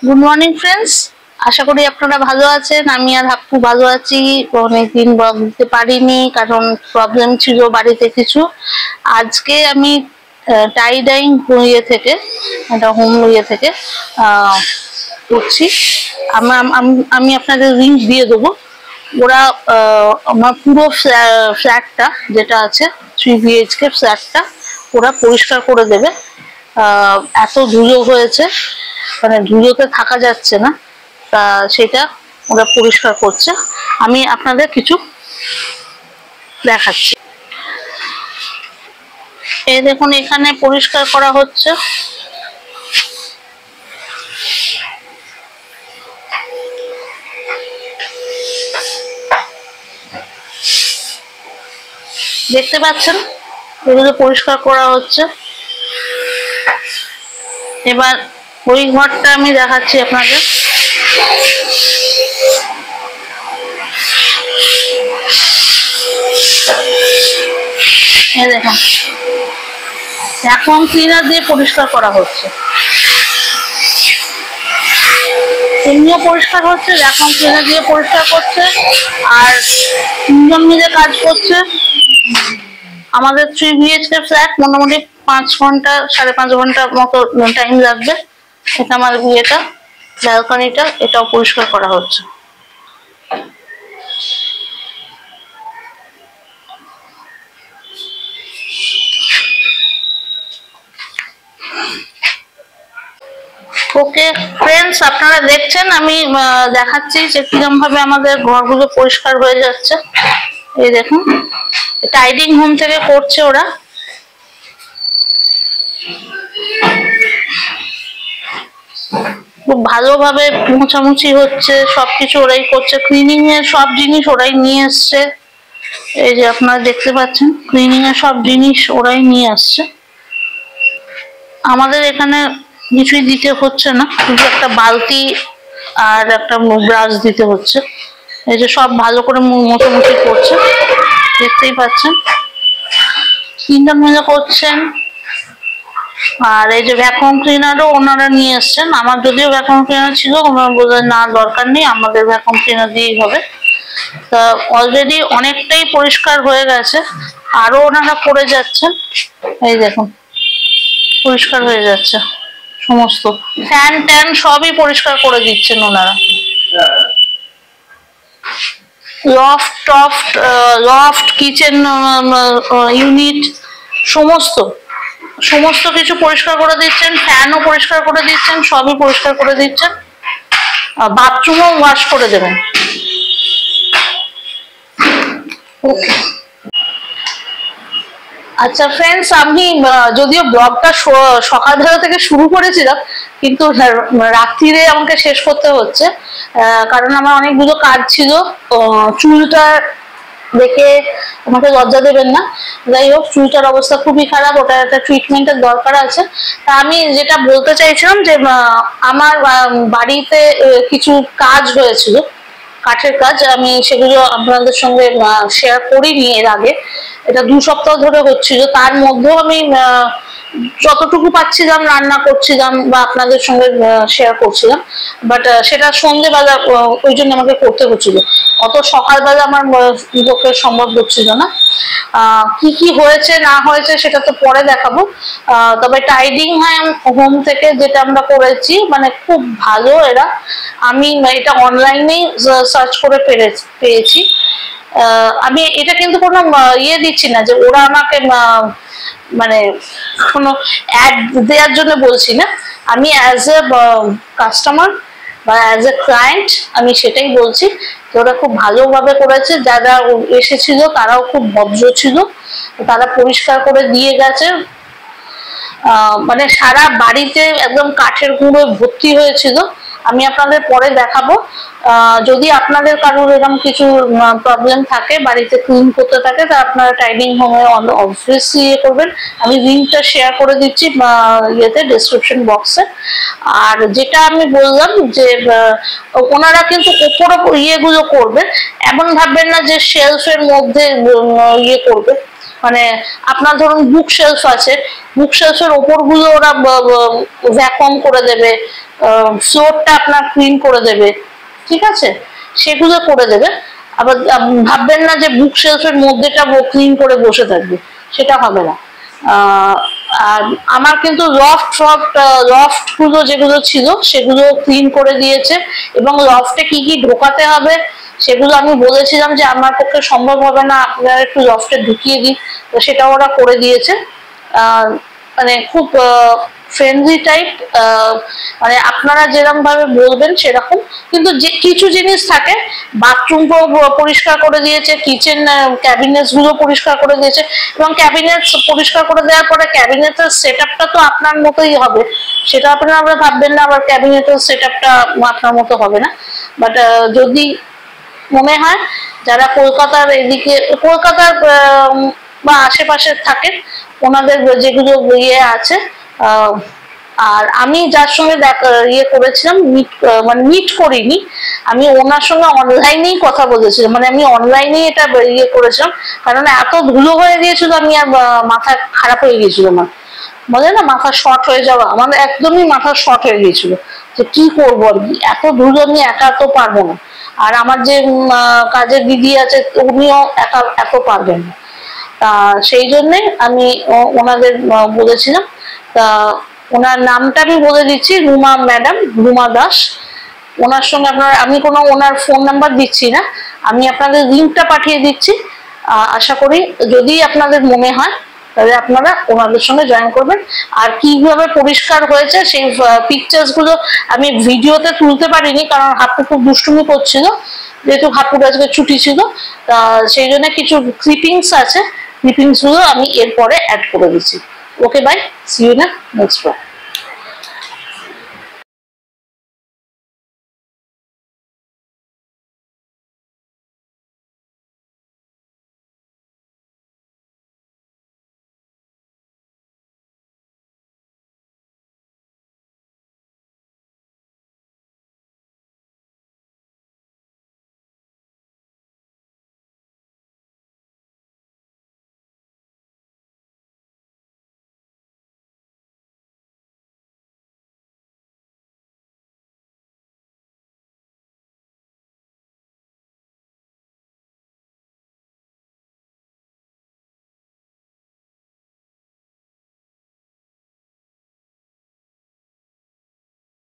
Good morning friends, আশা করি আপনারা ভালো আছেন। আমি আর হাপ্পু ভালো আছি। অনেকদিন ব্লগ দিতে পারিনি কারণ প্রবলেম ছিল বাড়িতে কিছু। আজকে আমি টাই ডাইং থেকে একটা হোম থেকে করছি। আমি আপনাদের লিঙ্ক দিয়ে দেবো। ওরা আমার পুরো ফ্ল্যাটটা যেটা আছে 3 BHK ফ্ল্যাটটা ওরা পরিষ্কার করে দেবে। এত ধুলো হয়েছে, মানে ধুলোতে থাকা যাচ্ছে না, তা সেটা ওরা পরিষ্কার করছে। আমি আপনাদের কিছু দেখাচ্ছি। এই দেখুন, এখানে পরিষ্কার করা হচ্ছে। দেখতে পাচ্ছেন, এগুলো পরিষ্কার করা হচ্ছে। এবার ওই ঘরটা আমি দেখাচ্ছি আপনাদের। এই দেখুন, ভ্যাকুয়াম ক্লিনার দিয়ে পরিষ্কার করা হচ্ছে। এমনিও পরিষ্কার হচ্ছে, ভ্যাকুয়াম ক্লিনার দিয়ে পরিষ্কার করছে, আর 3 জন মিলে কাজ করছে। আমাদের 3 BHK ফ্ল্যাট, মোটামুটি 5 ঘন্টা 5.5 ঘন্টার মতো টাইম লাগবে। এটা আমার বিয়েটা, ব্যালকনিটা, এটাও পরিষ্কার করা হচ্ছে। ওকে ফ্রেন্ডস, আপনারা দেখছেন, আমি দেখাচ্ছি যে কিরকম ভাবে আমাদের ঘরগুলো পরিষ্কার হয়ে যাচ্ছে। এই দেখুন, টাইডিং হোম থেকে করছে ওরা। খুব ভালোভাবে মোছামুছি হচ্ছে, সবকিছু ওরাই করছে। ক্লিনিং এর সব জিনিস ওরাই নিয়ে এসছে। এই যে আপনারা দেখতে পাচ্ছেন, ক্লিনিং এর সব জিনিস ওরাই নিয়ে আসছে। আমাদের এখানে কিছুই দিতে হচ্ছে না, শুধু একটা বালতি আর একটা ব্রাশ দিতে হচ্ছে। এই যে সব ভালো করে মোছামুছি করছে, দেখতেই পাচ্ছেন। 3 জন মিলে করছেন। আর এই যে ভ্যাকুয়াম ক্লিনারও ওনারা নিয়ে এসছেন। আমার যদিও ভ্যাকুয়াম ক্লিনার ছিল, ওনারা বললেন না, দরকার নেই, আমাদের ভ্যাকুয়াম ক্লিনার দিয়েই হবে। তা অলরেডি অনেকটাই পরিষ্কার হয়ে গেছে, আরো ওনারা করে যাচ্ছেন। এই দেখুন, পরিষ্কার হয়ে যাচ্ছে সমস্ত। ফ্যান ট্যান সবই পরিষ্কার করে দিচ্ছেন ওনারা। লফট কিচেন ইউনিট সমস্ত কিছু পরিষ্কার করে দিচ্ছেন। ফ্যানও পরিষ্কার করে দিচ্ছেন, সবই পরিষ্কার করে দিচ্ছেন। বাথরুমও ওয়াশ করে দেবেন। ওকে, আচ্ছা ফ্রেন্ডস, আমি যদিও ব্লগটা সকালবেলা থেকে শুরু করেছিলাম, কিন্তু রাত্রিরে আমাকে শেষ করতে হচ্ছে, কারণ আমার অনেকগুলো কাজ ছিল। চুলটা দেখে আমাকে লজ্জা দেবেন না, যাই হোক, চুলটার অবস্থা খুবই খারাপ, ওটার একটা ট্রিটমেন্টের দরকার আছে। তা আমি যেটা বলতে চাইছিলাম যে আমার বাড়িতে কিছু কাজ হয়েছিল, কাঠের কাজ। আমি সেগুলো আপনাদের সঙ্গে শেয়ার করিনি এর আগে। এটা 2 সপ্তাহ ধরে হচ্ছিল। তার মধ্যেও আমি যতটুকু পাচ্ছিলাম রান্না করছিলাম বা আপনাদের সঙ্গে শেয়ার করছিলাম, বাট সেটা সন্ধ্যেবেলা, ওই জন্য আমাকে করতে হচ্ছিল। অত সকালবেলা আমার পক্ষে সম্ভব হচ্ছিল না। কি কি হয়েছে না হয়েছে সেটা তো পরে দেখাবো। তবে টাইডিং হোম থেকে যেটা আমরা করেছি, মানে খুব ভালো এরা। আমি এটা অনলাইনেই সার্চ করে পেয়েছি। আমি এটা কিন্তু কোনো ইয়ে দিচ্ছি না যে ওরা আমাকে মানে কোনো অ্যাড দেওয়ার জন্য বলছি না। আমি অ্যাজ এ কাস্টমার বা অ্যাজ এ ক্লায়েন্ট আমি সেটাই বলছি। তো ওরা খুব ভালোভাবে করেছে, যারা এসেছিল তারাও খুব ভদ্র ছিল, তারা পরিষ্কার করে দিয়ে গেছে। মানে সারা বাড়িতে একদম কাঠের গুঁড়ো ভর্তি হয়েছিল। আমি আপনাদের পরে দেখাবো। যদি আপনাদের কারোর এরকম কিছু প্রবলেম থাকে, বাড়িতে ক্লিন করতে থাকে, তা আপনারা টাইডিং হোমে অবভিয়াসলি ইয়ে করবেন। আমি লিঙ্কটা শেয়ার করে দিচ্ছি ইয়েতে, ডেসক্রিপশন বক্সে। আর যেটা আমি বললাম যে ওনারা কিন্তু ওপরে ইয়েগুলো করবে, এমন ভাববেন না যে শেলফের মধ্যে ইয়ে করবে, মানে আপনার ধরুন বুক শেলফ আছে, বুক শেলফের ওপরগুলো ওরা ভ্যাকুয়াম করে দেবে, ফ্লোরটা আপনার ক্লিন করে দেবে, ঠিক আছে, সেগুলো করে দেবে। আবার ভাববেন না যে বুক শেলফের মধ্যেটা ক্লিন করে বসে থাকবে, সেটা হবে না। আর আমার কিন্তু লফট গুলো যেগুলো ছিল সেগুলো ক্লিন করে দিয়েছে, এবং লফটে কি কি ঢোকাতে হবে সেগুলো আমি বলেছিলাম যে আমার পক্ষে সম্ভব হবে না, আপনারা একটু লফটে ঢুকিয়ে দিন, তো সেটা ওরা করে দিয়েছে। মানে খুব ফ্রেন্ডলি টাইপ, মানে আপনারা যেরকম ভাবে বলবেন সেরকম। কিন্তু যে কিছু জিনিস থাকে, বাথরুম পরিষ্কার করে দিয়েছে, কিচেন ক্যাবিনেটস গুলো পরিষ্কার করে দিয়েছে, এবং ক্যাবিনেটস পরিষ্কার করে দেওয়ার পরে ক্যাবিনেটের সেট আপটা তো আপনার মতোই হবে, সেটা আপনারা ভাববেন না আবার ক্যাবিনেটের সেট আপটা আপনার মতো হবে না। বাট যদি মনে হয় যারা কলকাতার এদিকে, কলকাতার বা আশেপাশে থাকেন, ওনাদের যেগুলো ইয়ে আছে, আর আমি যার সঙ্গে ইয়ে করেছিলাম, মানে মিট করিনি, আমি ওনার সঙ্গে অনলাইনেই কথা বলেছিলাম, মানে আমি অনলাইনেই এটা ইয়ে করেছিলাম, কারণ এত ধুলো হয়ে গিয়েছিল, আমি আর মাথা খারাপ হয়ে গিয়েছিল, আমার বলে না মাথা শর্ট হয়ে যাওয়া, আমার একদমই মাথা শর্ট হয়ে গিয়েছিল যে কি করবো আর কি, এত ধুলো আমি একা তো পারবো না, আর আমার যে কাজের দিদি আছে উনিও একা এত পারবেন না। সেই জন্যে আমি ওনাদের বলেছিলাম। তা ওনার নামটা আমি বলে দিচ্ছি, রুমা ম্যাডাম, রুমা দাস। ওনার সঙ্গে আমি কোনো ওনার ফোন নাম্বার দিচ্ছি না, আমি আপনাদের লিঙ্কটা পাঠিয়ে দিচ্ছি। আশা করি যদি আপনাদের মনে হয় তাহলে আপনারা ওনাদের সঙ্গে জয়েন করবেন। আর কিভাবে পরিষ্কার হয়েছে সেই পিকচার্স গুলো আমি ভিডিওতে তুলতে পারিনি, কারণ হাপু খুব দুষ্টুমি করছিল, যেহেতু হাপুর আজকে ছুটি ছিল, সেই জন্য কিছু ক্লিপিংস আছে, ক্লিপিংস গুলো আমি এরপরে অ্যাড করে দিচ্ছি। Okay, bye, see you in next blog.